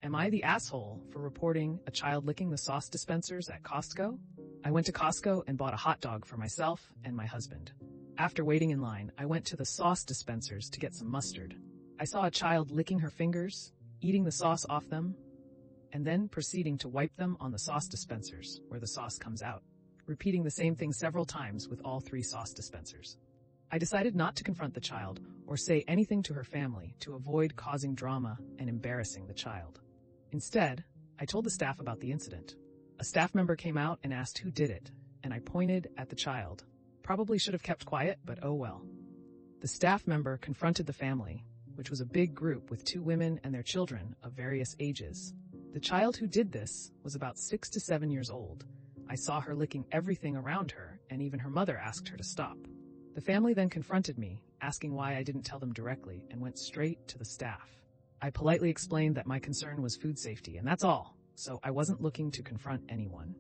Am I the asshole for reporting a child licking the sauce dispensers at Costco? I went to Costco and bought a hot dog for myself and my husband. After waiting in line, I went to the sauce dispensers to get some mustard. I saw a child licking her fingers, eating the sauce off them, and then proceeding to wipe them on the sauce dispensers where the sauce comes out, repeating the same thing several times with all 3 sauce dispensers. I decided not to confront the child or say anything to her family to avoid causing drama and embarrassing the child. Instead, I told the staff about the incident. A staff member came out and asked who did it, and I pointed at the child. Probably should have kept quiet, but oh well. The staff member confronted the family, which was a big group with 2 women and their children of various ages. The child who did this was about 6 to 7 years old. I saw her licking everything around her, and even her mother asked her to stop. The family then confronted me, asking why I didn't tell them directly, and went straight to the staff. I politely explained that my concern was food safety, and that's all, so I wasn't looking to confront anyone.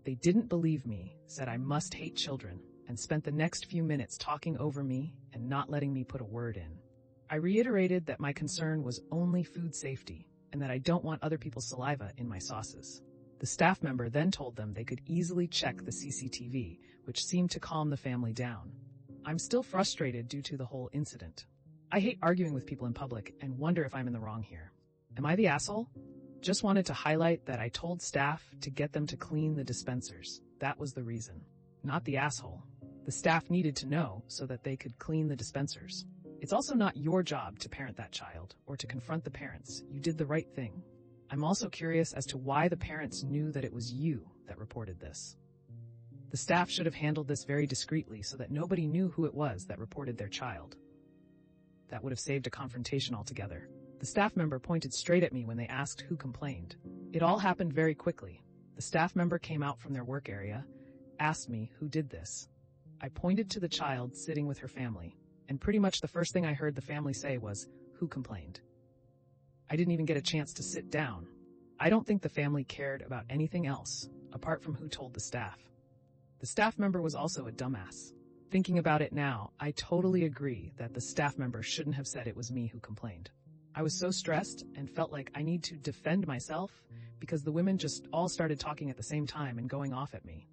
They didn't believe me, said I must hate children, and spent the next few minutes talking over me and not letting me put a word in. I reiterated that my concern was only food safety, and that I don't want other people's saliva in my sauces. The staff member then told them they could easily check the CCTV, which seemed to calm the family down. I'm still frustrated due to the whole incident. I hate arguing with people in public and wonder if I'm in the wrong here. Am I the asshole? Just wanted to highlight that I told staff to get them to clean the dispensers. That was the reason. Not the asshole. The staff needed to know so that they could clean the dispensers. It's also not your job to parent that child or to confront the parents. You did the right thing. I'm also curious as to why the parents knew that it was you that reported this. The staff should have handled this very discreetly so that nobody knew who it was that reported their child. That would have saved a confrontation altogether. The staff member pointed straight at me when they asked who complained. It all happened very quickly. The staff member came out from their work area, asked me who did this. I pointed to the child sitting with her family, and pretty much the first thing I heard the family say was, "Who complained?" I didn't even get a chance to sit down. I don't think the family cared about anything else, apart from who told the staff. The staff member was also a dumbass. Thinking about it now, I totally agree that the staff member shouldn't have said it was me who complained. I was so stressed and felt like I need to defend myself because the women just all started talking at the same time and going off at me.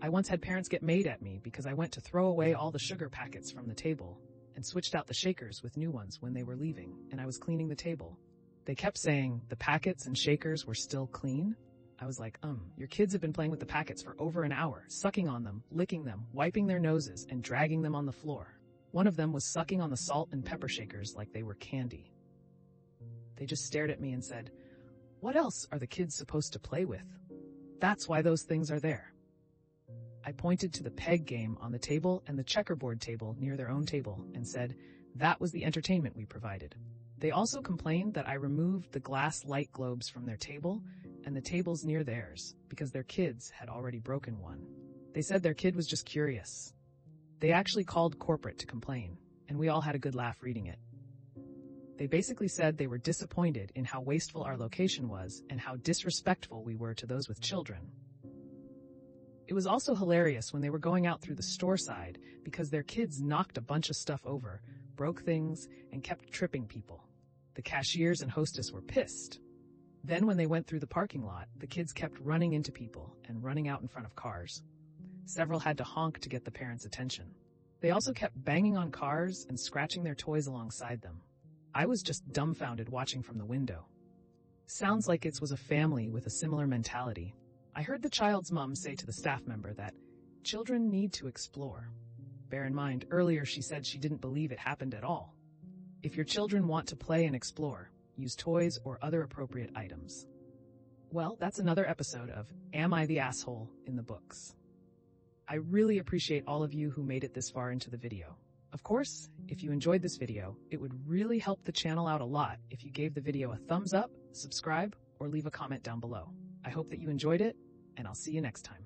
I once had parents get mad at me because I went to throw away all the sugar packets from the table and switched out the shakers with new ones when they were leaving and I was cleaning the table. They kept saying the packets and shakers were still clean. I was like, your kids have been playing with the packets for over an hour, sucking on them, licking them, wiping their noses, and dragging them on the floor. One of them was sucking on the salt and pepper shakers like they were candy. They just stared at me and said, "What else are the kids supposed to play with? That's why those things are there." I pointed to the peg game on the table and the checkerboard table near their own table and said, that was the entertainment we provided. They also complained that I removed the glass light globes from their table and the tables near theirs because their kids had already broken one. They said their kid was just curious. They actually called corporate to complain, and we all had a good laugh reading it. They basically said they were disappointed in how wasteful our location was and how disrespectful we were to those with children. It was also hilarious when they were going out through the store side because their kids knocked a bunch of stuff over, broke things, and kept tripping people. The cashiers and hostess were pissed. Then when they went through the parking lot, the kids kept running into people and running out in front of cars. Several had to honk to get the parents' attention. They also kept banging on cars and scratching their toys alongside them. I was just dumbfounded watching from the window. Sounds like it was a family with a similar mentality. I heard the child's mom say to the staff member that children need to explore. Bear in mind, earlier she said she didn't believe it happened at all. If your children want to play and explore, use toys or other appropriate items. Well, that's another episode of Am I the Asshole in the books. I really appreciate all of you who made it this far into the video. Of course, if you enjoyed this video, it would really help the channel out a lot if you gave the video a thumbs up, subscribe, or leave a comment down below. I hope that you enjoyed it, and I'll see you next time.